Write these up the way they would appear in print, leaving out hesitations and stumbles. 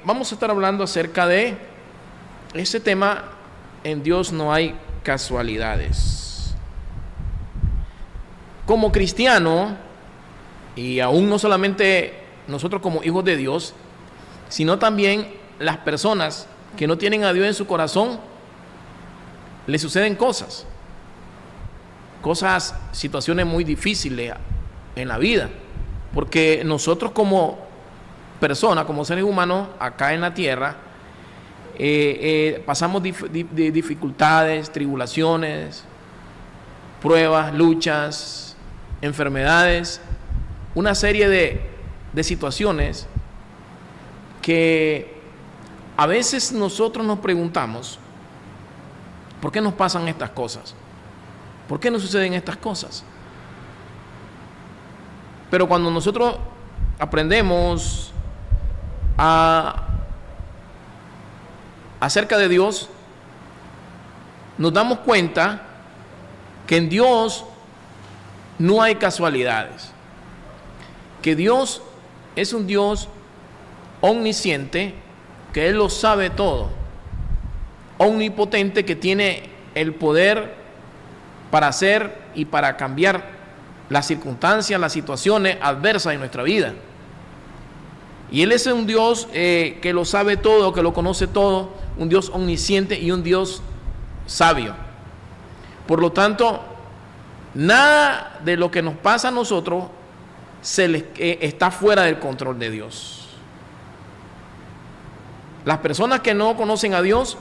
vamos a estar hablando acerca de ese tema: en Dios no hay casualidades. Como cristiano, y aún no solamente nosotros como hijos de Dios, sino también las personas que no tienen a Dios en su corazón, les suceden cosas, situaciones muy difíciles en la vida, porque nosotros como personas, como seres humanos acá en la tierra, pasamos dificultades, tribulaciones, pruebas, luchas, enfermedades, una serie de situaciones que a veces nosotros nos preguntamos: ¿por qué nos pasan estas cosas? ¿Por qué nos suceden estas cosas? Pero cuando nosotros aprendemos acerca de Dios, nos damos cuenta que en Dios no hay casualidades, que Dios es un Dios omnisciente, que Él lo sabe todo, omnipotente, que tiene el poder para hacer y para cambiar las circunstancias, las situaciones adversas en nuestra vida. Y Él es un Dios que lo sabe todo, que lo conoce todo, un Dios omnisciente y un Dios sabio. Por lo tanto, nada de lo que nos pasa a nosotros está fuera del control de Dios. Las personas que no conocen a Dios,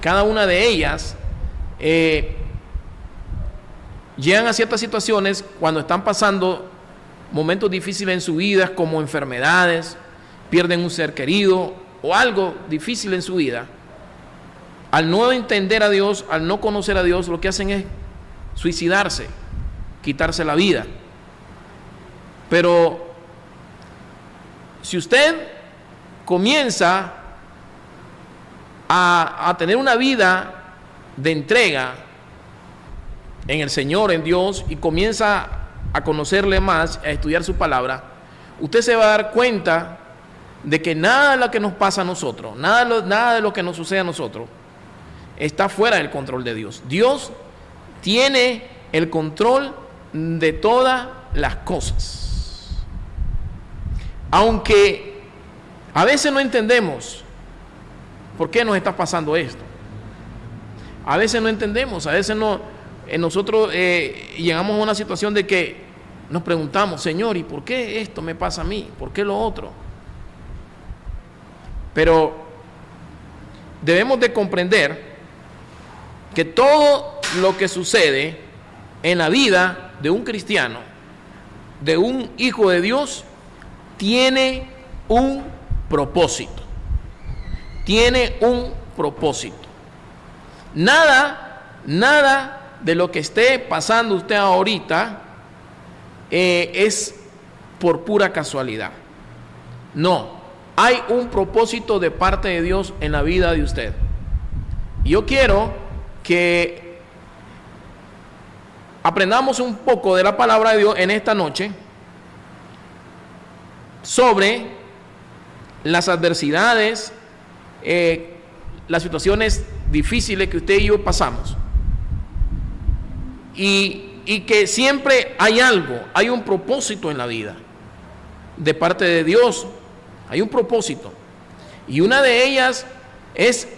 cada una de ellas llegan a ciertas situaciones cuando están pasando momentos difíciles en su vida, como enfermedades, pierden un ser querido o algo difícil en su vida. Al no entender a Dios, al no conocer a Dios, lo que hacen es suicidarse, quitarse la vida. Pero si usted comienza a tener una vida de entrega en el Señor, en Dios, y comienza a conocerle más, a estudiar su palabra, usted se va a dar cuenta de que nada de lo que nos pasa a nosotros, nada de lo que nos sucede a nosotros, está fuera del control de Dios. Dios tiene el control de todas las cosas. Aunque a veces no entendemos por qué nos está pasando esto. A veces no entendemos, a veces nosotros llegamos a una situación de que nos preguntamos: Señor, ¿y por qué esto me pasa a mí? ¿Por qué lo otro? Pero debemos de comprender que todo lo que sucede en la vida de un cristiano, de un hijo de Dios, tiene un propósito. Tiene un propósito. Nada de lo que esté pasando usted ahorita es por pura casualidad. No, hay un propósito de parte de Dios en la vida de usted. Yo quiero que aprendamos un poco de la palabra de Dios en esta noche sobre las adversidades, las situaciones difíciles que usted y yo pasamos, y que siempre hay algo, hay un propósito en la vida de parte de Dios. Hay un propósito, y una de ellas es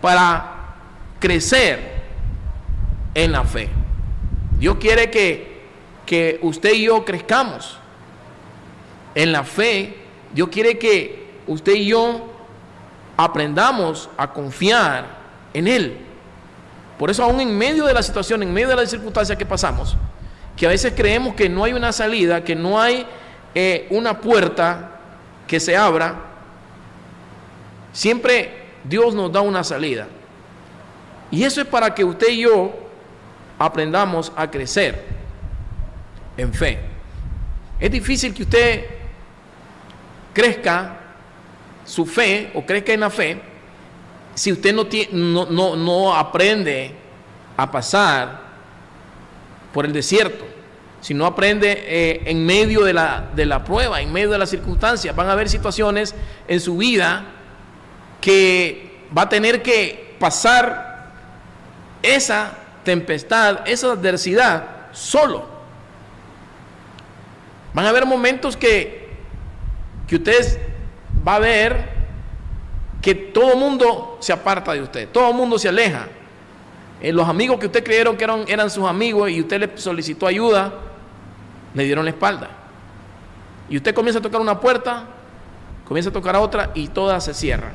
para crecer en la fe. Dios quiere que usted y yo crezcamos en la fe. Dios quiere que usted y yo aprendamos a confiar en Él. Por eso, aún en medio de la situación, en medio de las circunstancias que pasamos, que a veces creemos que no hay una salida, que no hay una puerta que se abra, siempre Dios nos da una salida. Y eso es para que usted y yo aprendamos a crecer en fe. Es difícil que usted crezca su fe o crezca en la fe si usted no aprende a pasar por el desierto, si no aprende en medio de la prueba, en medio de las circunstancias. Van a haber situaciones en su vida que va a tener que pasar esa tempestad, esa adversidad solo. Van a haber momentos que ustedes va a ver que todo el mundo se aparta de usted, todo el mundo se aleja. Los amigos que usted creyeron que eran sus amigos y usted le solicitó ayuda, le dieron la espalda. Y usted comienza a tocar una puerta, comienza a tocar otra y todas se cierran.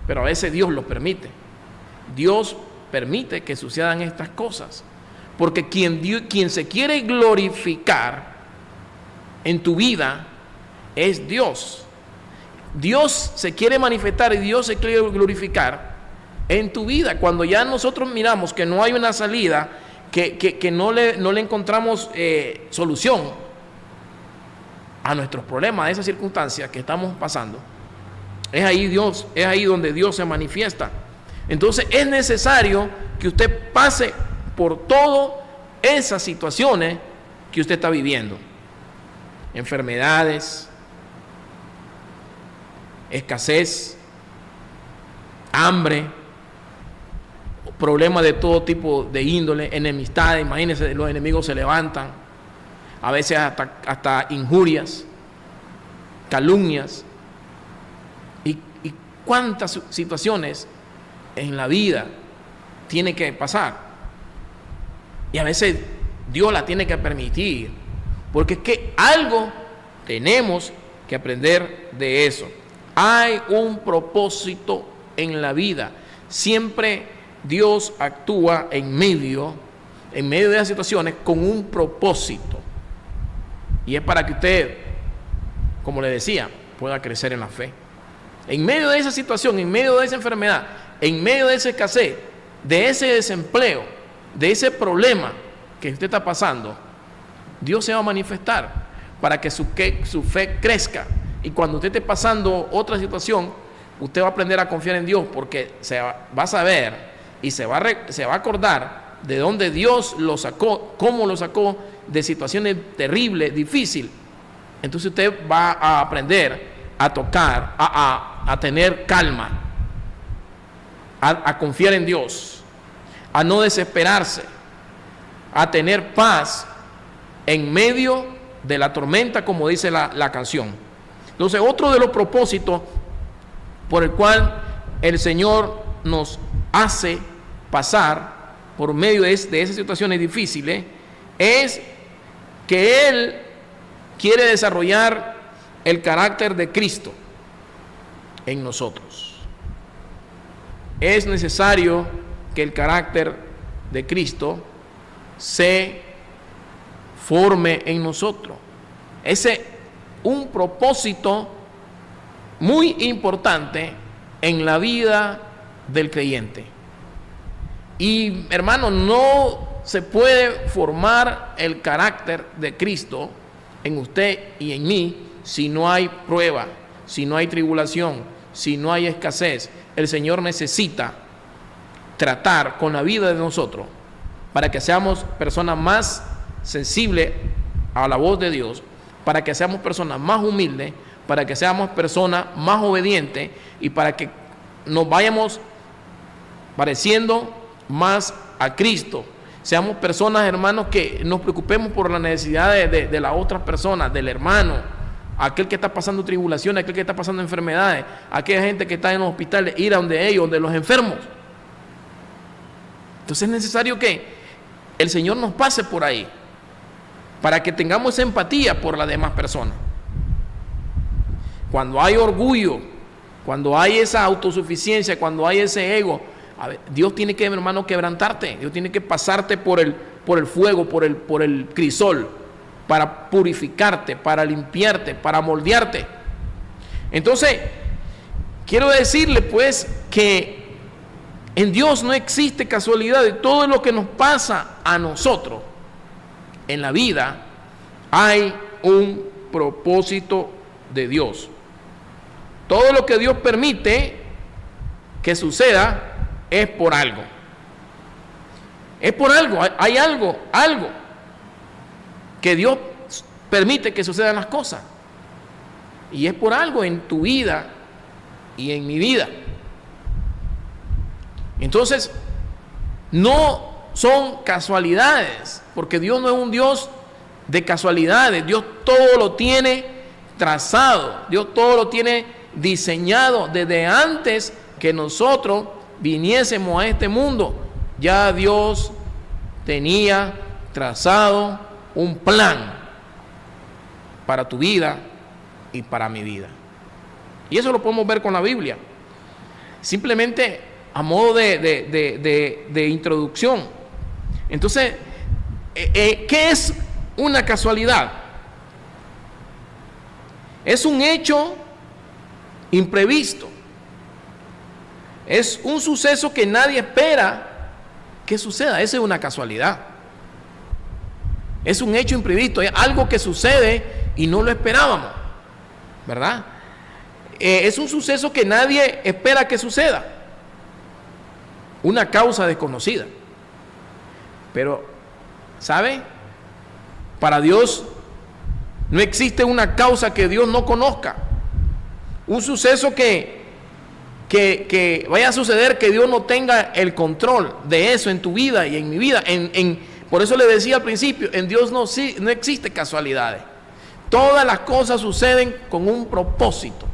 Pero a veces Dios lo permite. Dios permite que sucedan estas cosas. Porque quien se quiere glorificar en tu vida es Dios. Dios se quiere manifestar y Dios se quiere glorificar en tu vida. Cuando ya nosotros miramos que no hay una salida, que no le encontramos solución a nuestros problemas, a esas circunstancias que estamos pasando, es ahí donde Dios se manifiesta. Entonces es necesario que usted pase por todas esas situaciones que usted está viviendo. Enfermedades, escasez, hambre, problemas de todo tipo de índole, enemistades. Imagínense, los enemigos se levantan, a veces hasta injurias, calumnias, y cuántas situaciones en la vida tiene que pasar, y a veces Dios la tiene que permitir, porque es que algo tenemos que aprender de eso. Hay un propósito en la vida. Siempre Dios actúa en medio de las situaciones con un propósito. Y es para que usted, como le decía, pueda crecer en la fe. En medio de esa situación, en medio de esa enfermedad, en medio de esa escasez, de ese desempleo, de ese problema que usted está pasando, Dios se va a manifestar para que su fe crezca. Y cuando usted esté pasando otra situación, usted va a aprender a confiar en Dios, porque va a saber y se va a acordar de dónde Dios lo sacó, cómo lo sacó de situaciones terribles, difíciles. Entonces usted va a aprender a tocar, a tener calma, a confiar en Dios, a no desesperarse, a tener paz en medio de la tormenta, como dice la canción. Entonces, otro de los propósitos por el cual el Señor nos hace pasar por medio de esas situaciones difíciles es que Él quiere desarrollar el carácter de Cristo en nosotros. Es necesario que el carácter de Cristo se forme en nosotros. Un propósito muy importante en la vida del creyente. Y hermano, no se puede formar el carácter de Cristo en usted y en mí si no hay prueba, si no hay tribulación, si no hay escasez. El Señor necesita tratar con la vida de nosotros para que seamos personas más sensibles a la voz de Dios, para que seamos personas más humildes, para que seamos personas más obedientes y para que nos vayamos pareciendo más a Cristo. Seamos personas, hermanos, que nos preocupemos por las necesidades de las otras personas, del hermano, aquel que está pasando tribulaciones, aquel que está pasando enfermedades, aquella gente que está en los hospitales, ir a donde ellos, donde los enfermos. Entonces es necesario que el Señor nos pase por ahí, para que tengamos esa empatía por las demás personas. Cuando hay orgullo, cuando hay esa autosuficiencia, cuando hay ese ego, Dios tiene que, hermano, quebrantarte. Dios tiene que pasarte por el fuego, por el crisol, para purificarte, para limpiarte, para moldearte. Entonces, quiero decirle pues que en Dios no existe casualidad. De todo lo que nos pasa a nosotros en la vida, hay un propósito de Dios. Todo lo que Dios permite que suceda es por algo. Es por algo, hay algo. que Dios permite que sucedan las cosas. Y es por algo en tu vida y en mi vida. Entonces, no son casualidades, porque Dios no es un Dios de casualidades. Dios todo lo tiene trazado, Dios todo lo tiene diseñado desde antes que nosotros viniésemos a este mundo. Ya Dios tenía trazado un plan para tu vida y para mi vida. Y eso lo podemos ver con la Biblia. Simplemente a modo de introducción. Entonces, ¿qué es una casualidad? Es un hecho imprevisto. Es un suceso que nadie espera que suceda. Esa es una casualidad. Es un hecho imprevisto, es algo que sucede y no lo esperábamos, ¿verdad? Es un suceso que nadie espera que suceda. Una causa desconocida. Pero, ¿sabe? Para Dios no existe una causa que Dios no conozca. Un suceso que vaya a suceder que Dios no tenga el control de eso en tu vida y en mi vida. Por eso le decía al principio, en Dios no existe casualidades. Todas las cosas suceden con un propósito.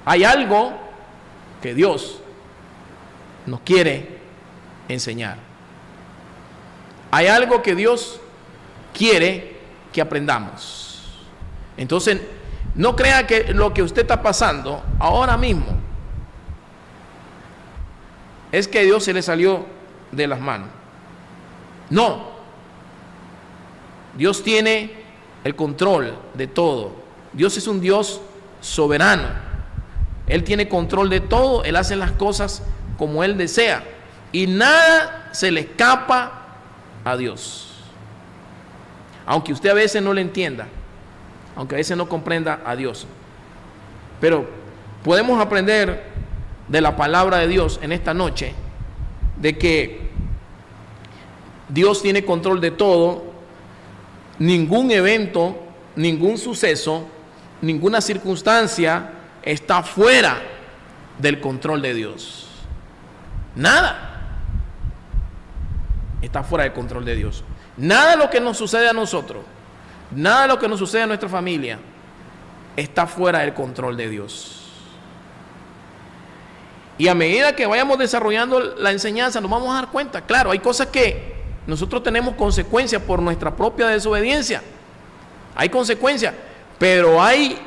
Hay algo que Dios nos quiere enseñar. Hay algo que Dios quiere que aprendamos. Entonces, no crea que lo que usted está pasando ahora mismo es que Dios se le salió de las manos. No. Dios tiene el control de todo. Dios es un Dios soberano. Él tiene control de todo. Él hace las cosas como Él desea. Y nada se le escapa a Dios. Aunque usted a veces no le entienda. Aunque a veces no comprenda a Dios. Pero podemos aprender de la palabra de Dios en esta noche, de que Dios tiene control de todo. Ningún evento, ningún suceso, ninguna circunstancia está fuera del control de Dios. Nada está fuera del control de Dios. Nada de lo que nos sucede a nosotros, nada de lo que nos sucede a nuestra familia está fuera del control de Dios. Y a medida que vayamos desarrollando la enseñanza nos vamos a dar cuenta. Claro, hay cosas que nosotros tenemos consecuencias por nuestra propia desobediencia. Hay consecuencias, pero hay,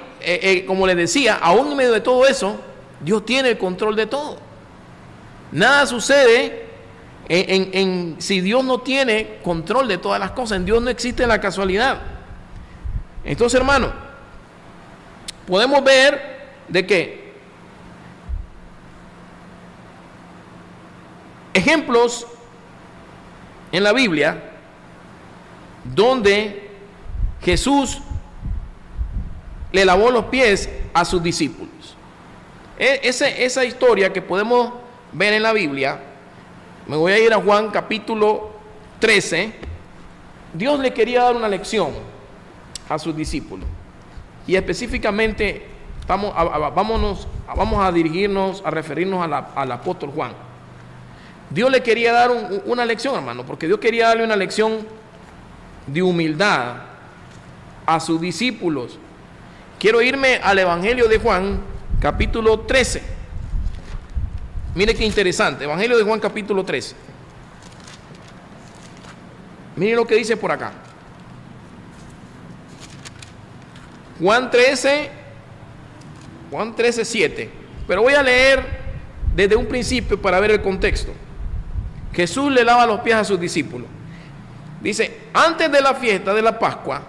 como les decía, aún en medio de todo eso, Dios tiene el control de todo. Nada sucede si Dios no tiene control de todas las cosas. En Dios no existe la casualidad. Entonces, hermano, podemos ver de que ejemplos en la Biblia donde Jesús le lavó los pies a sus discípulos. Esa historia que podemos ver en la Biblia, me voy a ir a Juan capítulo 13. Dios le quería dar una lección a sus discípulos. Y específicamente vamos a dirigirnos, a referirnos al apóstol Juan. Dios le quería dar una lección, hermano, porque Dios quería darle una lección de humildad a sus discípulos. Quiero irme al Evangelio de Juan, capítulo 13. Mire qué interesante, Evangelio de Juan, capítulo 13. Mire lo que dice por acá. Juan 13, 7. Pero voy a leer desde un principio para ver el contexto. Jesús le lava los pies a sus discípulos. Dice, antes de la fiesta de la Pascua,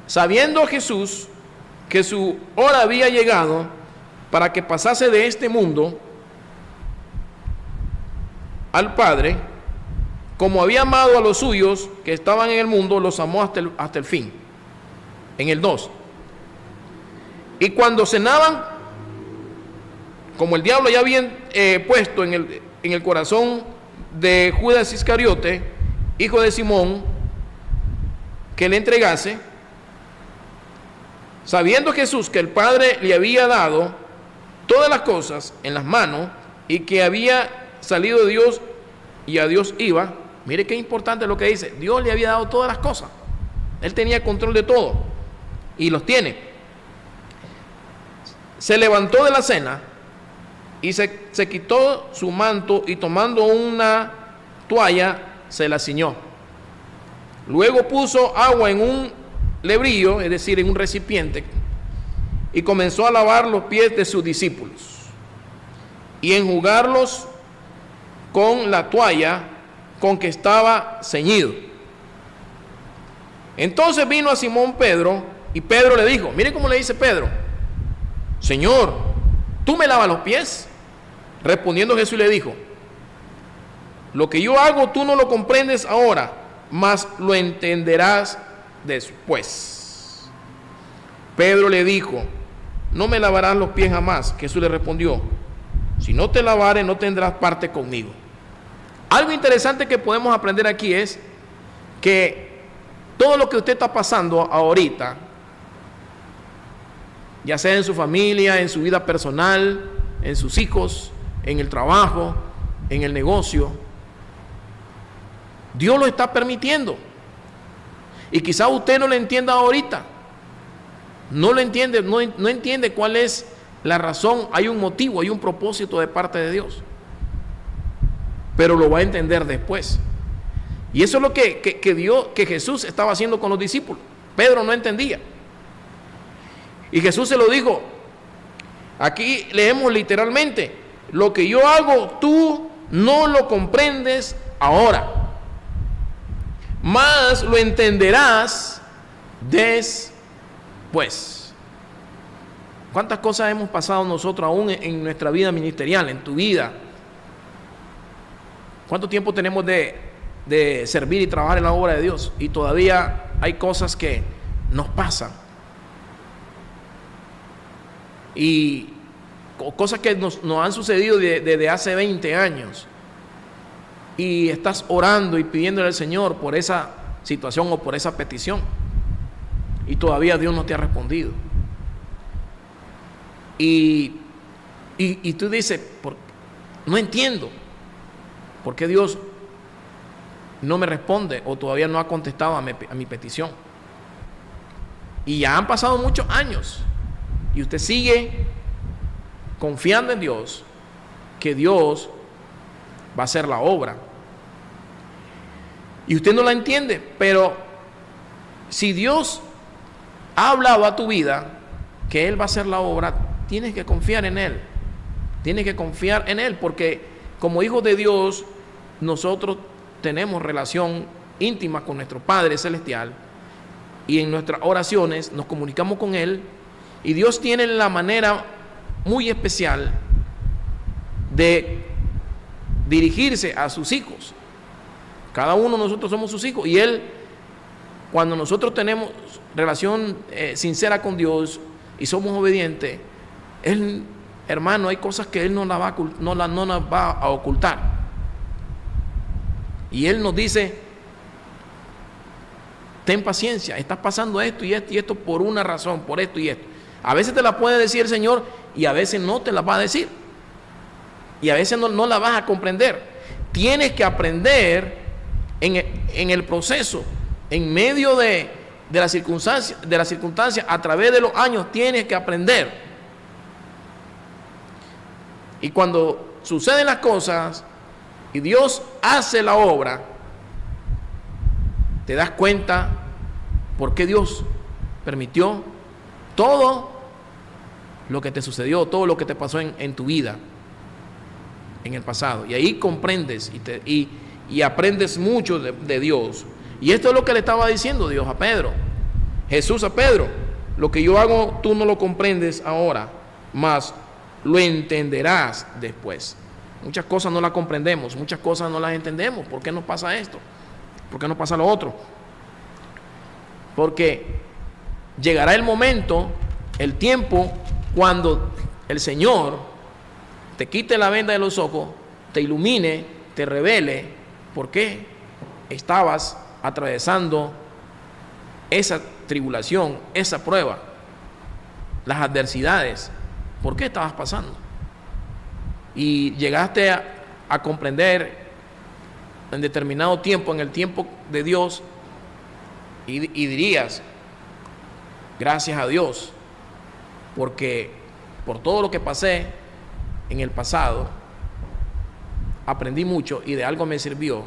sabiendo Jesús que su hora había llegado para que pasase de este mundo al Padre, como había amado a los suyos que estaban en el mundo, los amó hasta el fin. En el 2. Y cuando cenaban, como el diablo ya había puesto en el corazón de Judas Iscariote, hijo de Simón, que le entregase, sabiendo Jesús que el Padre le había dado todas las cosas en las manos y que había salido de Dios y a Dios iba. Mire qué importante lo que dice. Dios le había dado todas las cosas. Él tenía control de todo y los tiene. Se levantó de la cena y se quitó su manto y tomando una toalla se la ciñó. Luego puso agua en un lebrillo, es decir, en un recipiente, y comenzó a lavar los pies de sus discípulos y enjugarlos con la toalla con que estaba ceñido. Entonces vino a Simón Pedro y Pedro le dijo, mire cómo le dice Pedro: Señor, ¿tú me lavas los pies? Respondiendo Jesús le dijo: lo que yo hago tú no lo comprendes ahora, mas lo entenderás después. Pedro le dijo: no me lavarás los pies jamás. Jesús le respondió: si no te lavares, no tendrás parte conmigo. Algo interesante que podemos aprender aquí es que todo lo que usted está pasando ahorita, ya sea en su familia, en su vida personal, en sus hijos, en el trabajo, en el negocio, Dios lo está permitiendo. Y quizá usted no lo entienda ahorita. No lo entiende, no entiende cuál es la razón. Hay un motivo, hay un propósito de parte de Dios. Pero lo va a entender después. Y eso es lo que Jesús estaba haciendo con los discípulos. Pedro no entendía. Y Jesús se lo dijo. Aquí leemos literalmente: lo que yo hago tú no lo comprendes ahora, mas lo entenderás después. ¿Cuántas cosas hemos pasado nosotros aún en nuestra vida ministerial, en tu vida? ¿Cuánto tiempo tenemos de servir y trabajar en la obra de Dios? Y todavía hay cosas que nos pasan. Y cosas que nos han sucedido desde hace 20 años. Y estás orando y pidiéndole al Señor por esa situación o por esa petición. Y todavía Dios no te ha respondido. Y tú dices, no entiendo. ¿Por qué Dios no me responde o todavía no ha contestado a mi petición? Y ya han pasado muchos años y usted sigue confiando en Dios, que Dios va a hacer la obra. Y usted no la entiende, pero si Dios ha hablado a tu vida que Él va a hacer la obra, tienes que confiar en Él. Tienes que confiar en Él, porque como hijos de Dios, nosotros tenemos relación íntima con nuestro Padre Celestial y en nuestras oraciones nos comunicamos con Él, y Dios tiene la manera muy especial de dirigirse a sus hijos. Cada uno de nosotros somos sus hijos, y Él, cuando nosotros tenemos relación sincera con Dios y somos obedientes, Él, hermano, hay cosas que Él no nos va a ocultar. Y Él nos dice: ten paciencia, estás pasando esto y esto y esto por una razón, por esto y esto. A veces te la puede decir el Señor y a veces no te la va a decir. Y a veces no la vas a comprender. Tienes que aprender en el proceso, en medio de las circunstancias, a través de los años tienes que aprender. Y cuando suceden las cosas y Dios hace la obra, te das cuenta por qué Dios permitió todo lo que te sucedió, todo lo que te pasó en tu vida, en el pasado. Y ahí comprendes y aprendes mucho de Dios. Y esto es lo que le estaba diciendo Dios a Pedro. Jesús a Pedro: lo que yo hago tú no lo comprendes ahora, mas lo entenderás después. Muchas cosas no las comprendemos, muchas cosas no las entendemos. ¿Por qué nos pasa esto? ¿Por qué nos pasa lo otro? Porque llegará el momento, el tiempo, cuando el Señor te quite la venda de los ojos, te ilumine, te revele. ¿Por qué? estabas atravesando esa tribulación, esa prueba, las adversidades, ¿por qué estabas pasando? Y llegaste a comprender en determinado tiempo, en el tiempo de Dios, y dirías, gracias a Dios, porque por todo lo que pasé en el pasado, aprendí mucho y de algo me sirvió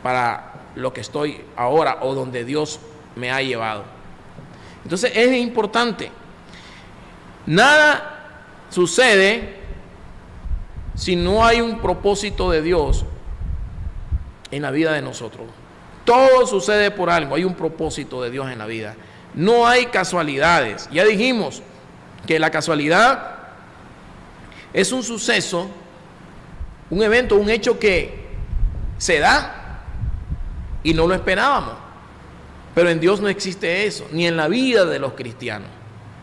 para lo que estoy ahora o donde Dios me ha llevado. Entonces es importante. Nada sucede si no hay un propósito de Dios en la vida de nosotros. Todo sucede por algo, hay un propósito de Dios en la vida. No hay casualidades. Ya dijimos que la casualidad es un suceso, un evento, un hecho que se da y no lo esperábamos. Pero en Dios no existe eso, ni en la vida de los cristianos.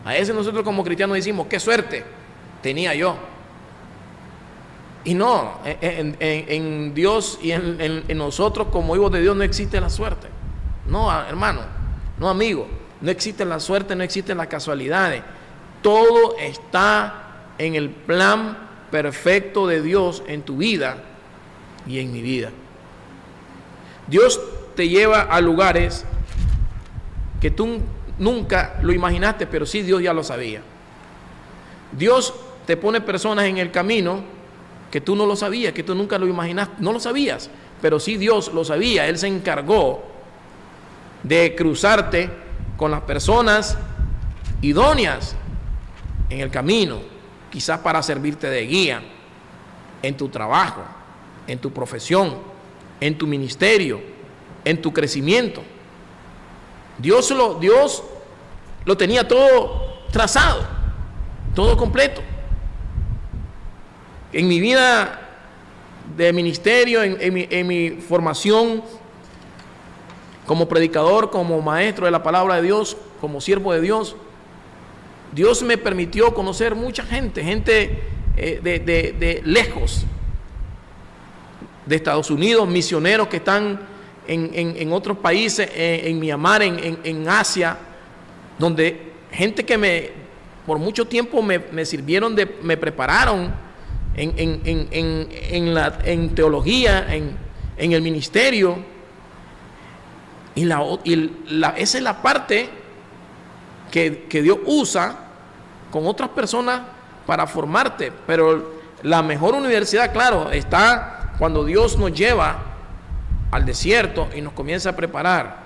A veces nosotros como cristianos decimos, qué suerte tenía yo. Y no, en Dios y en nosotros como hijos de Dios no existe la suerte. No, hermano, no, amigo, no existe la suerte, no existen las casualidades. Todo está en el plan perfecto de Dios en tu vida y en mi vida. Dios te lleva a lugares que tú nunca lo imaginaste, pero sí Dios ya lo sabía. Dios te pone personas en el camino que tú no lo sabías, que tú nunca lo imaginaste, no lo sabías, pero sí Dios lo sabía. Él se encargó de cruzarte con las personas idóneas en el camino, quizás para servirte de guía en tu trabajo, en tu profesión, en tu ministerio, en tu crecimiento. Dios lo tenía todo trazado, todo completo. En mi vida de ministerio, en mi formación como predicador, como maestro de la palabra de Dios, como siervo de Dios, Dios me permitió conocer mucha gente de lejos, de Estados Unidos, misioneros que están en otros países, en Myanmar, en Asia, donde gente que por mucho tiempo me sirvieron, me prepararon en teología, en el ministerio. Esa es la parte que Dios usa con otras personas para formarte. Pero la mejor universidad, claro, está cuando Dios nos lleva al desierto y nos comienza a preparar,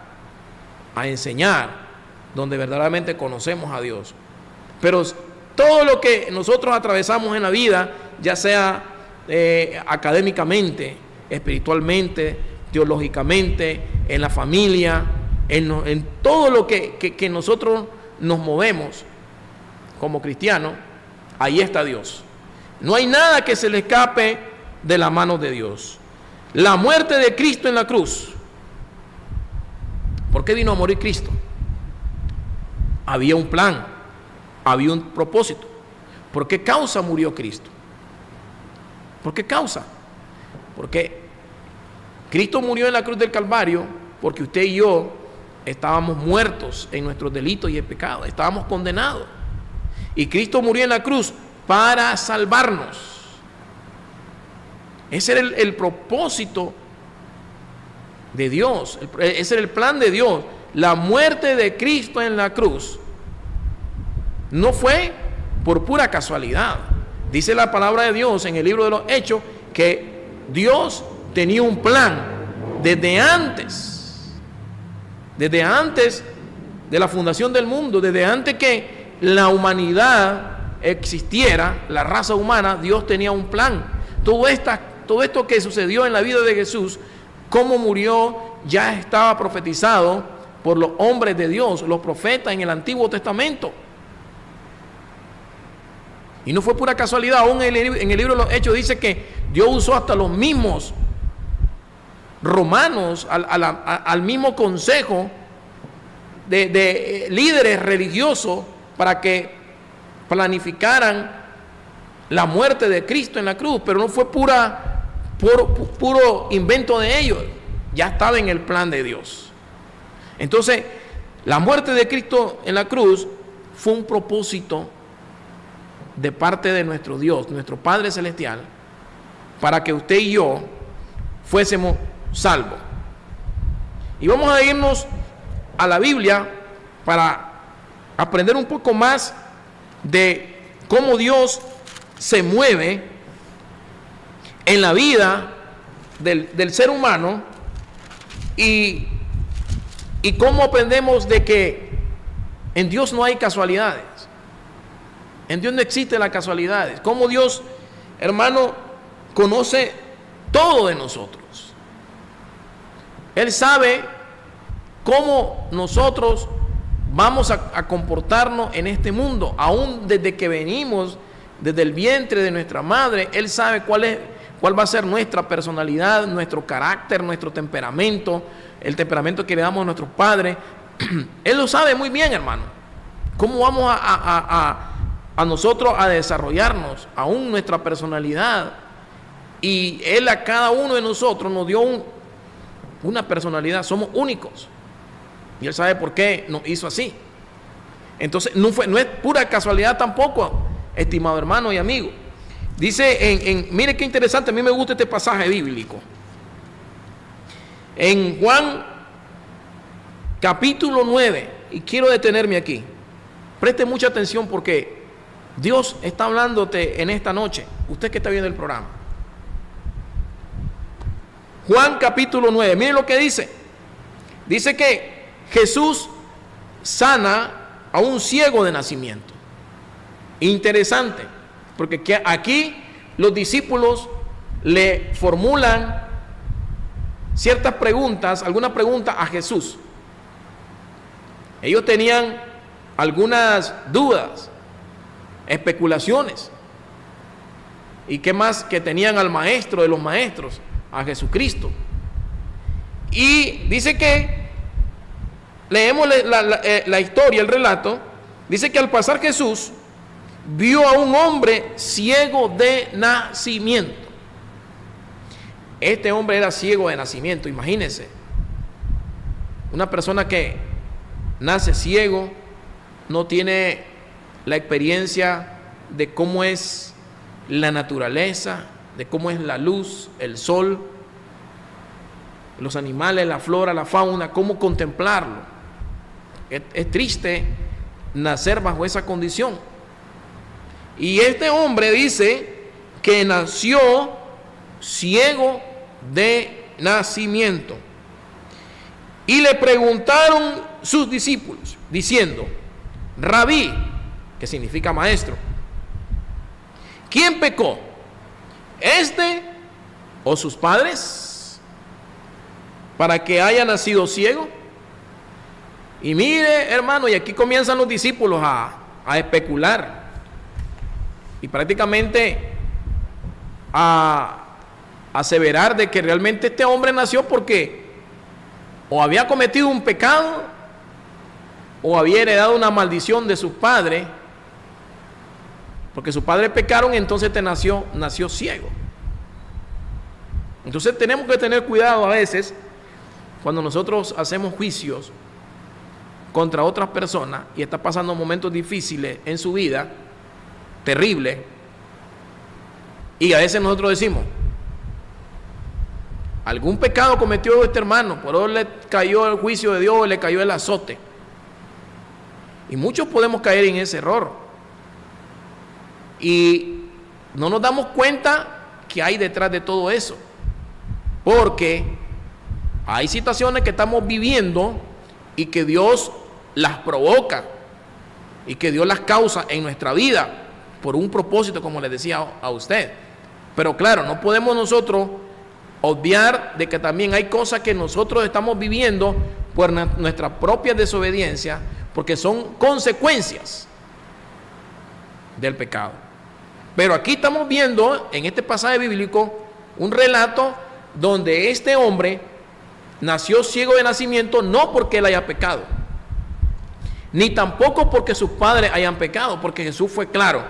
a enseñar, donde verdaderamente conocemos a Dios. Pero todo lo que nosotros atravesamos en la vida, ya sea académicamente, espiritualmente, teológicamente, en la familia, en todo lo que nosotros nos movemos como cristianos, ahí está Dios. No hay nada que se le escape de la mano de Dios. La muerte de Cristo en la cruz. ¿Por qué vino a morir Cristo? Había un plan, había un propósito. ¿Por qué causa murió Cristo? ¿Por qué causa? Porque Cristo murió en la cruz del Calvario porque usted y yo estábamos muertos en nuestros delitos y en pecado, estábamos condenados. Y Cristo murió en la cruz para salvarnos. Ese era el propósito de Dios, ese era el plan de Dios. La muerte de Cristo en la cruz no fue por pura casualidad. Dice la palabra de Dios en el libro de los Hechos que Dios tenía un plan desde antes de la fundación del mundo, desde antes que la humanidad existiera, la raza humana. Dios tenía un plan. Todo esto que sucedió en la vida de Jesús, cómo murió, ya estaba profetizado por los hombres de Dios, los profetas en el Antiguo Testamento. Y no fue pura casualidad. Aún en el libro de los Hechos dice que Dios usó hasta los mismos romanos, al mismo consejo de líderes religiosos para que planificaran la muerte de Cristo en la cruz. Pero no fue puro invento de ellos. ya estaba en el plan de Dios. Entonces, la muerte de Cristo en la cruz fue un propósito de parte de nuestro Dios, nuestro Padre Celestial, para que usted y yo fuésemos salvos. Y vamos a irnos a la Biblia para aprender un poco más de cómo Dios se mueve en la vida del ser humano y cómo aprendemos de que en Dios no hay casualidades. En Dios no existen las casualidades. Cómo Dios, hermano, conoce todo de nosotros. Él sabe cómo nosotros vamos a comportarnos en este mundo. Aún desde que venimos, desde el vientre de nuestra madre, Él sabe cuál va a ser nuestra personalidad, nuestro carácter, nuestro temperamento, el temperamento que le damos a nuestros padres. Él lo sabe muy bien, hermano. Cómo vamos a nosotros a desarrollarnos, aún nuestra personalidad. Y Él a cada uno de nosotros nos dio una personalidad. Somos únicos. Y Él sabe por qué nos hizo así. Entonces no es pura casualidad tampoco, estimado hermano y amigo. Dice mire qué interesante, a mí me gusta este pasaje bíblico. En Juan capítulo 9, y quiero detenerme aquí. Preste mucha atención porque Dios está hablándote en esta noche, usted que está viendo el programa. Juan capítulo 9, mire lo que dice. Dice que Jesús sana a un ciego de nacimiento. Interesante, porque aquí los discípulos le formulan ciertas preguntas, algunas preguntas a Jesús. Ellos tenían algunas dudas, especulaciones. ¿Y qué más? Que tenían al maestro de los maestros, a Jesucristo. Y dice que, leemos la historia, el relato, dice que al pasar Jesús, vio a un hombre ciego de nacimiento. Este hombre era ciego de nacimiento, imagínense. Una persona que nace ciego, no tiene la experiencia de cómo es la naturaleza, de cómo es la luz, el sol, los animales, la flora, la fauna, cómo contemplarlo. Es triste nacer bajo esa condición. Y este hombre dice que nació ciego de nacimiento. Y le preguntaron sus discípulos, diciendo: Rabí, que significa maestro, ¿quién pecó? ¿Este o sus padres para que haya nacido ciego? Y mire, hermano, y aquí comienzan los discípulos a especular y prácticamente a aseverar de que realmente este hombre nació porque o había cometido un pecado o había heredado una maldición de sus padres, porque sus padres pecaron y entonces nació ciego. Entonces tenemos que tener cuidado a veces cuando nosotros hacemos juicios contra otras personas y está pasando momentos difíciles en su vida, terribles, y a veces nosotros decimos: algún pecado cometió este hermano, por eso le cayó el juicio de Dios, le cayó el azote. Y muchos podemos caer en ese error y no nos damos cuenta que hay detrás de todo eso, porque hay situaciones que estamos viviendo y que Dios las provoca y que Dios las causa en nuestra vida por un propósito, como les decía a usted. Pero claro, no podemos nosotros obviar de que también hay cosas que nosotros estamos viviendo por nuestra propia desobediencia, porque son consecuencias del pecado. Pero aquí estamos viendo en este pasaje bíblico un relato donde este hombre nació ciego de nacimiento, no porque él haya pecado, ni tampoco porque sus padres hayan pecado, porque Jesús fue claro.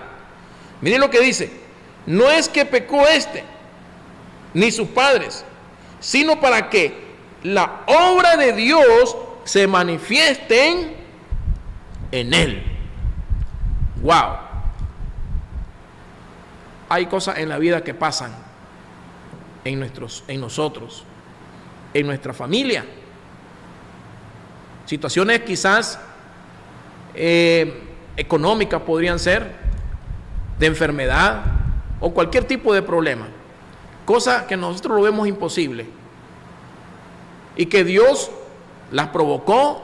Miren lo que dice: no es que pecó este ni sus padres, sino para que la obra de Dios se manifiesten en él. Wow. Hay cosas en la vida que pasan en nosotros, en nuestra familia. Situaciones quizás económicas podrían ser, de enfermedad o cualquier tipo de problema. Cosas que nosotros lo vemos imposible y que Dios las provocó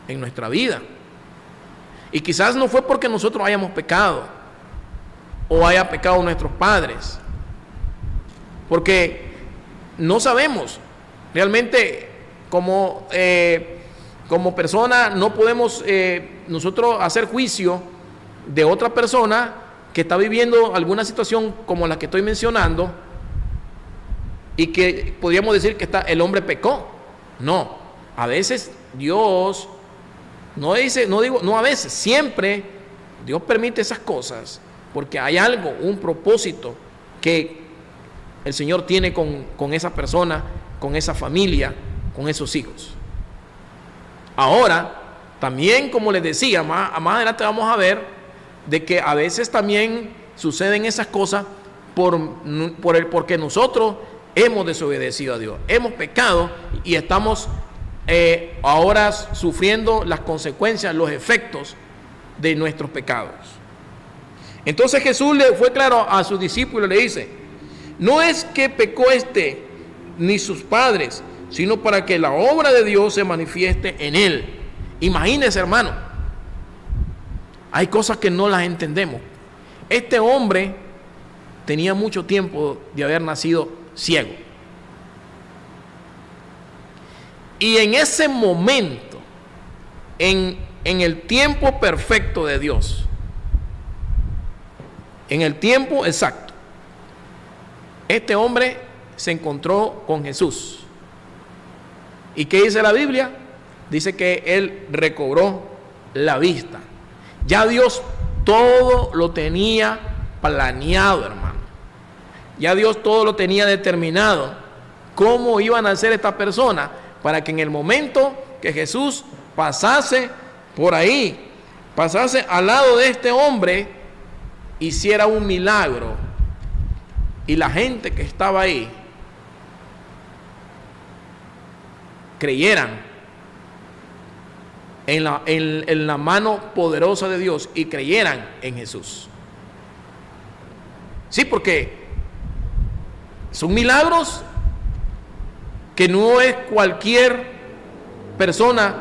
en nuestra vida. Y quizás no fue porque nosotros hayamos pecado o haya pecado nuestros padres, porque no sabemos realmente como persona no podemos nosotros hacer juicio de otra persona que está viviendo alguna situación como la que estoy mencionando y que podríamos decir que el hombre pecó. No, a veces Dios no a veces, siempre Dios permite esas cosas porque hay algo, un propósito que el Señor tiene con esa persona, con esa familia, con esos hijos. Ahora, también como les decía, más adelante vamos a ver de que a veces también suceden esas cosas porque nosotros hemos desobedecido a Dios, hemos pecado y estamos ahora sufriendo las consecuencias, los efectos de nuestros pecados. Entonces Jesús le fue claro a sus discípulos, le dice: no es que pecó ni sus padres, sino para que la obra de Dios se manifieste en él. Imagínense, hermano, hay cosas que no las entendemos. Este hombre tenía mucho tiempo de haber nacido ciego. Y en ese momento, en el tiempo perfecto de Dios, en el tiempo exacto, este hombre se encontró con Jesús. ¿Y qué dice la Biblia? Dice que él recobró la vista. Ya Dios todo lo tenía planeado, hermano. Ya Dios todo lo tenía determinado. Cómo iban a ser esta persona para que en el momento que Jesús pasase por ahí, pasase al lado de este hombre, hiciera un milagro. Y la gente que estaba ahí creyeran en la mano poderosa de Dios y creyeran en Jesús. Sí, porque son milagros que no es cualquier persona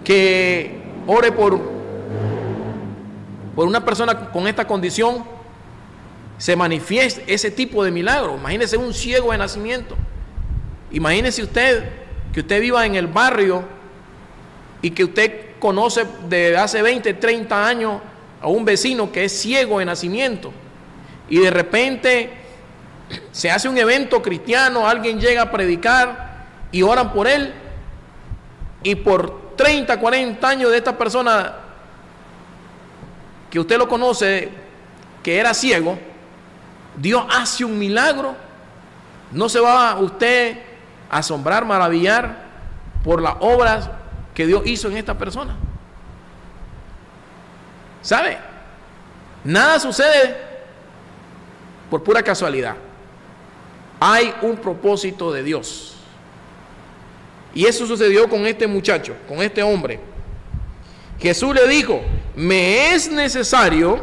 que ore por una persona con esta condición se manifieste ese tipo de milagro. Imagínese un ciego de nacimiento. Imagínese usted que usted viva en el barrio y que usted conoce de hace 20, 30 años a un vecino que es ciego de nacimiento y de repente se hace un evento cristiano, alguien llega a predicar y oran por él, y por 30, 40 años de esta persona que usted lo conoce, que era ciego, Dios hace un milagro. ¿No se va usted a asombrar, maravillar por las obras que Dios hizo en esta persona? ¿Sabe? Nada sucede por pura casualidad. Hay un propósito de Dios. Y eso sucedió con este muchacho, con este hombre. Jesús le dijo: me es necesario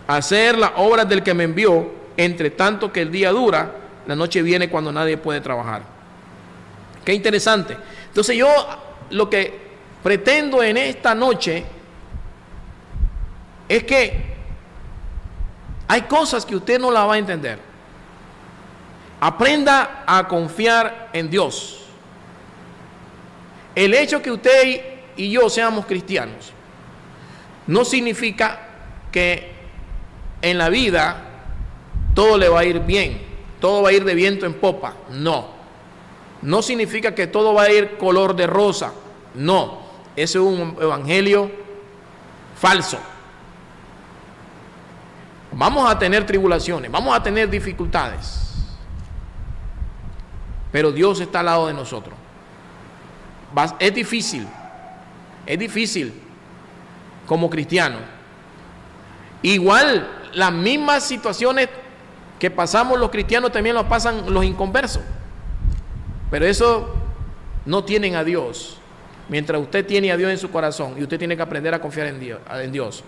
hacer las obras del que me envió, entre tanto que el día dura, la noche viene cuando nadie puede trabajar. Qué interesante. Entonces yo lo que pretendo en esta noche es que hay cosas que usted no la va a entender. Aprenda a confiar en Dios. El hecho que usted y yo seamos cristianos no significa que en la vida todo le va a ir bien, todo va a ir de viento en popa. No significa que todo va a ir color de rosa. No, ese es un evangelio falso. Vamos a tener tribulaciones, vamos a tener dificultades, pero Dios está al lado de nosotros. Es difícil como cristiano. Igual, las mismas situaciones que pasamos los cristianos también las pasan los inconversos. Pero eso no tienen a Dios. Mientras usted tiene a Dios en su corazón, y usted tiene que aprender a confiar en Dios.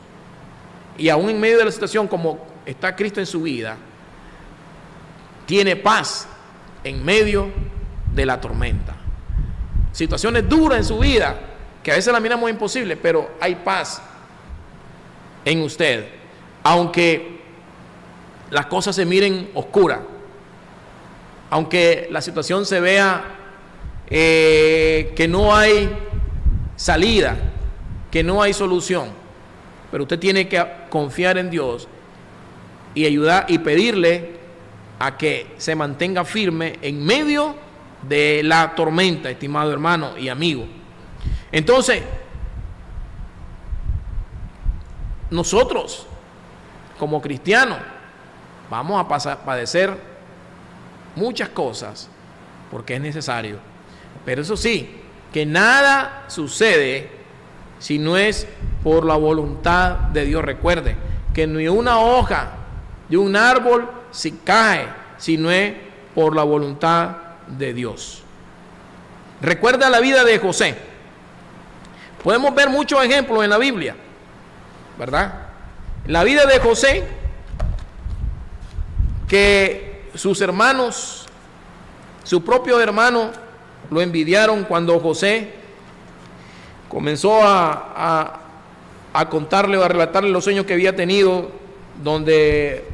Y aún en medio de la situación, como está Cristo en su vida, tiene paz en medio de la tormenta. Situaciones duras en su vida, que a veces la miramos imposible, pero hay paz en usted. Aunque las cosas se miren oscuras, aunque la situación se vea que no hay salida, que no hay solución, pero usted tiene que confiar en Dios y ayudar y pedirle a que se mantenga firme en medio de la tormenta, estimado hermano y amigo. Entonces, nosotros como cristianos vamos a padecer muchas cosas porque es necesario, pero eso sí, que nada sucede si no es por la voluntad de Dios. Recuerde que ni una hoja de un árbol se cae si no es por la voluntad de Dios. Recuerda la vida de José. Podemos ver muchos ejemplos en la Biblia, ¿verdad? La vida de José, que sus hermanos, sus propios hermanos, lo envidiaron cuando José comenzó a contarle o a relatarle los sueños que había tenido, donde,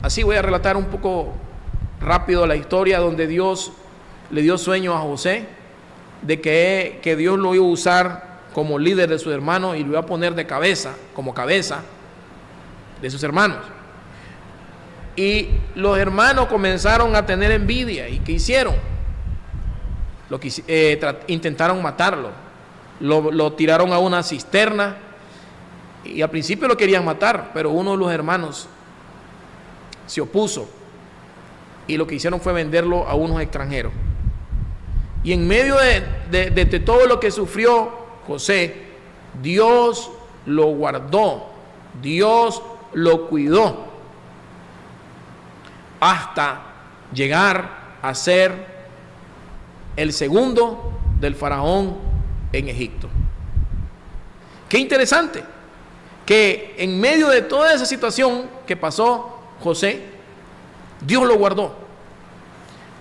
así voy a relatar un poco rápido la historia, donde Dios le dio sueños a José, de que Dios lo iba a usar como líder de sus hermanos y lo iba a poner de cabeza, como cabeza de sus hermanos. Y los hermanos comenzaron a tener envidia. ¿Y qué hicieron? Intentaron matarlo. Lo tiraron a una cisterna. Y al principio lo querían matar, pero uno de los hermanos se opuso. Y lo que hicieron fue venderlo a unos extranjeros. Y en medio de todo lo que sufrió José, Dios lo guardó. Dios lo cuidó. Hasta llegar a ser el segundo del faraón en Egipto. Qué interesante que en medio de toda esa situación que pasó José, Dios lo guardó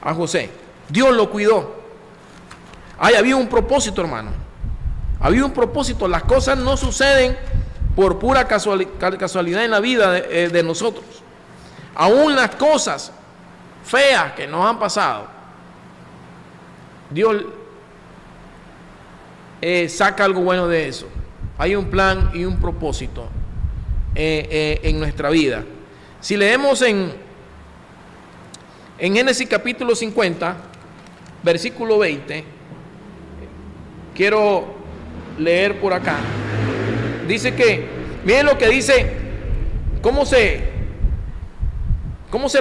a José, Dios lo cuidó. Había un propósito, hermano, había un propósito. Las cosas no suceden por pura casualidad en la vida de nosotros. Aún las cosas feas que nos han pasado, Dios saca algo bueno de eso. Hay un plan y un propósito en nuestra vida. Si leemos en Génesis capítulo 50, versículo 20, quiero leer por acá. Dice que, miren lo que dice, cómo se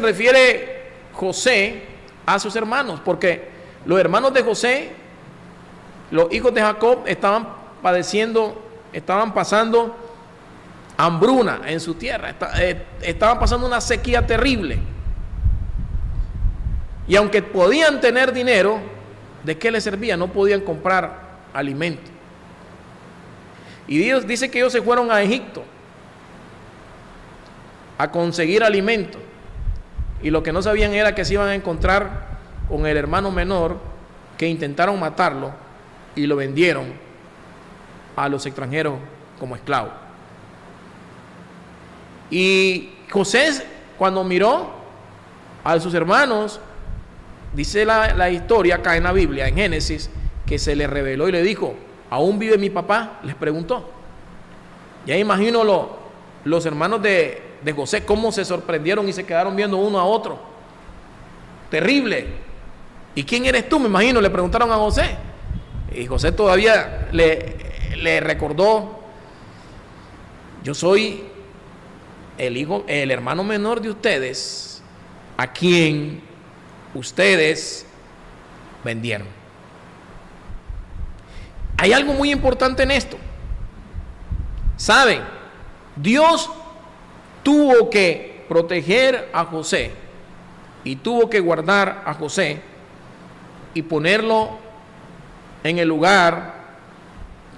refiere José a sus hermanos, porque los hermanos de José, los hijos de Jacob, estaban pasando hambruna en su tierra, estaban pasando una sequía terrible. Y aunque podían tener dinero, ¿de qué les servía? No podían comprar alimento. Y Dios dice que ellos se fueron a Egipto a conseguir alimento. Y lo que no sabían era que se iban a encontrar con el hermano menor, que intentaron matarlo y lo vendieron a los extranjeros como esclavo. Y José, cuando miró a sus hermanos, dice la historia acá en la Biblia, en Génesis, que se le reveló y le dijo: ¿aún vive mi papá? Les preguntó. Ya imagino los hermanos de José cómo se sorprendieron y se quedaron viendo uno a otro. Terrible. ¿Y quién eres tú? Me imagino, le preguntaron a José. Y José todavía le recordó: yo soy el hermano menor de ustedes, a quien ustedes vendieron. Hay algo muy importante en esto. ¿Saben? Dios tuvo que proteger a José y tuvo que guardar a José y ponerlo en el lugar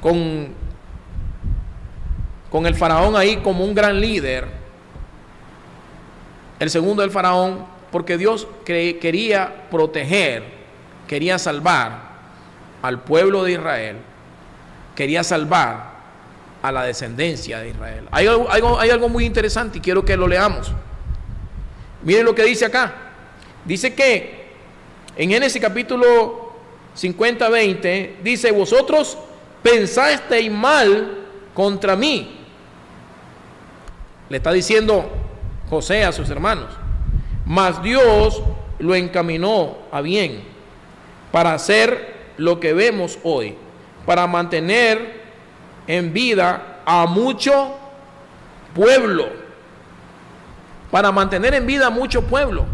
con el faraón ahí como un gran líder, el segundo del faraón, porque Dios quería proteger, quería salvar al pueblo de Israel, quería salvar a la descendencia de Israel. Hay algo muy interesante y quiero que lo leamos. Miren lo que dice acá. Dice que en Génesis capítulo 50-20 dice: vosotros pensasteis mal contra mí. Le está diciendo José a sus hermanos, mas Dios lo encaminó a bien para hacer lo que vemos hoy, para mantener en vida a mucho pueblo. Para mantener en vida a mucho pueblo.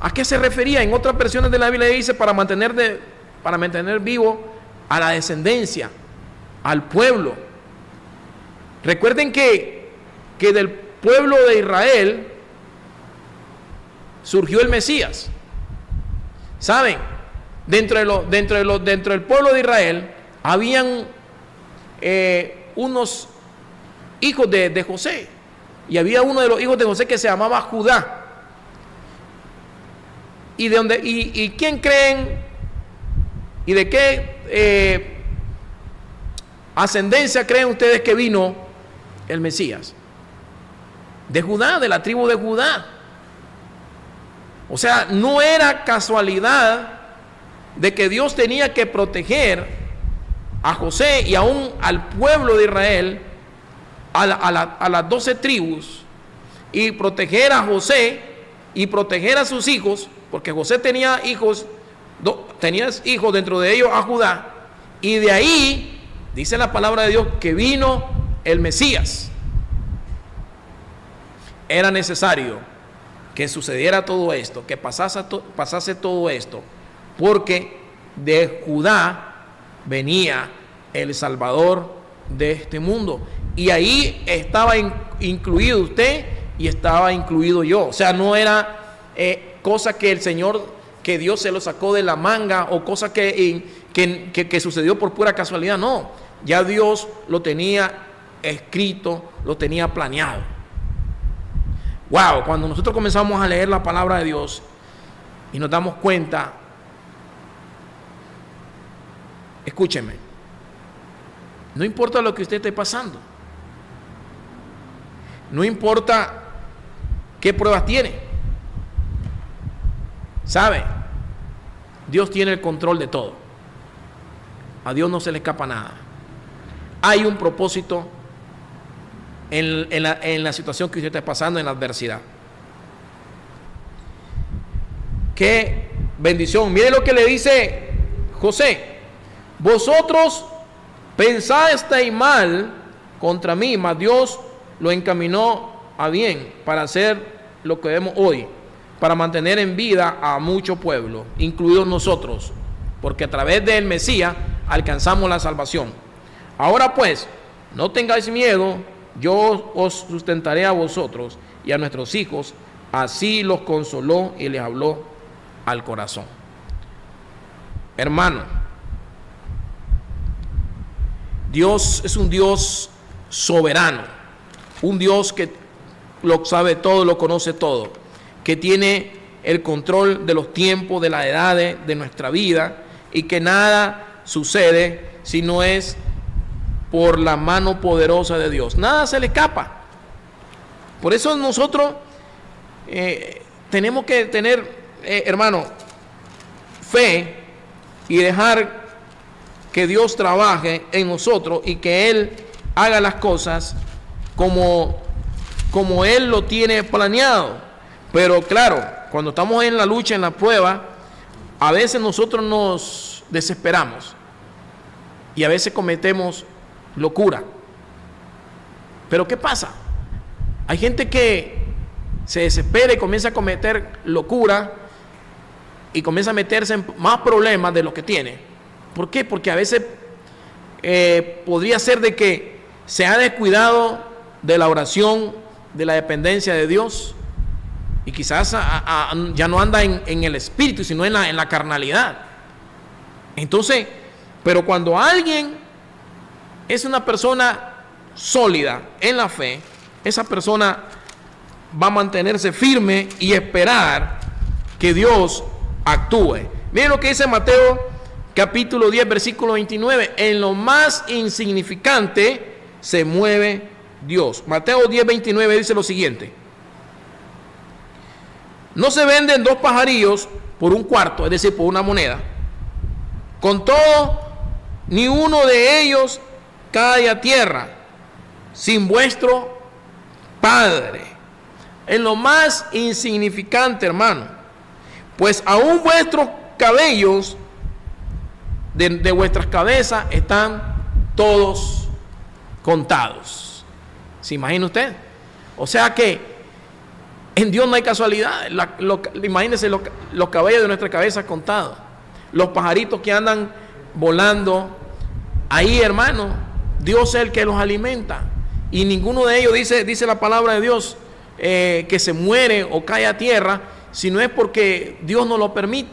¿A qué se refería? En otras versiones de la Biblia dice para mantener vivo a la descendencia, al pueblo. Recuerden que del pueblo de Israel surgió el Mesías. ¿Saben? Dentro del pueblo de Israel habían unos hijos de José, y había uno de los hijos de José que se llamaba Judá. ¿Y quién creen y de qué ascendencia creen ustedes que vino el Mesías? De Judá, de la tribu de Judá. O sea, no era casualidad de que Dios tenía que proteger a José y aún al pueblo de Israel, a las 12 tribus, y proteger a José y proteger a sus hijos, porque José tenía hijos dentro de ellos a Judá, y de ahí dice la palabra de Dios que vino el Mesías. Era necesario que sucediera todo esto, que pasase todo esto, porque de Judá venía el Salvador de este mundo, y ahí estaba incluido usted y estaba incluido yo. O sea, no era cosa que el Señor, que Dios se lo sacó de la manga, o cosa que sucedió por pura casualidad. No, ya Dios lo tenía escrito, lo tenía planeado. Wow, cuando nosotros comenzamos a leer la palabra de Dios y nos damos cuenta, escúcheme, no importa lo que usted esté pasando, no importa qué pruebas tiene, ¿sabe? Dios tiene el control de todo. A Dios no se le escapa nada. Hay un propósito en la situación que usted está pasando, en la adversidad. Qué bendición. Mire lo que le dice José: vosotros pensasteis mal contra mí, mas Dios lo encaminó a bien para hacer lo que vemos hoy, para mantener en vida a mucho pueblo, incluidos nosotros, porque a través del Mesías alcanzamos la salvación. Ahora pues, no tengáis miedo, yo os sustentaré a vosotros y a nuestros hijos. Así los consoló y les habló al corazón. Hermano, Dios es un Dios soberano, un Dios que lo sabe todo, lo conoce todo, que tiene el control de los tiempos, de las edades, de nuestra vida, y que nada sucede si no es por la mano poderosa de Dios. Nada se le escapa. Por eso nosotros tenemos que tener, hermano, fe y dejar que Dios trabaje en nosotros y que Él haga las cosas como Él lo tiene planeado. Pero claro, cuando estamos en la lucha, en la prueba, a veces nosotros nos desesperamos y a veces cometemos locura. Pero ¿qué pasa? Hay gente que se desespera y comienza a cometer locura y comienza a meterse en más problemas de los que tiene. ¿Por qué? Porque a veces podría ser de que se ha descuidado de la oración, de la dependencia de Dios, y quizás ya no anda en el espíritu, sino en la carnalidad. Entonces, pero cuando alguien es una persona sólida en la fe, esa persona va a mantenerse firme y esperar que Dios actúe. Miren lo que dice Mateo capítulo 10 versículo 29: en lo más insignificante se mueve Dios. Mateo 10, 29 dice lo siguiente: no se venden 2 pajarillos por un cuarto, es decir, por una moneda. Con todo, ni uno de ellos cae a tierra sin vuestro Padre. En lo más insignificante, hermano, pues aún vuestros cabellos de vuestras cabezas están todos contados. ¿Se imagina usted? O sea que en Dios no hay casualidad. Imagínense los cabellos de nuestra cabeza contados, los pajaritos que andan volando ahí, hermano. Dios es el que los alimenta, y ninguno de ellos, dice la palabra de Dios, que se muere o cae a tierra, si no es porque Dios no lo permite.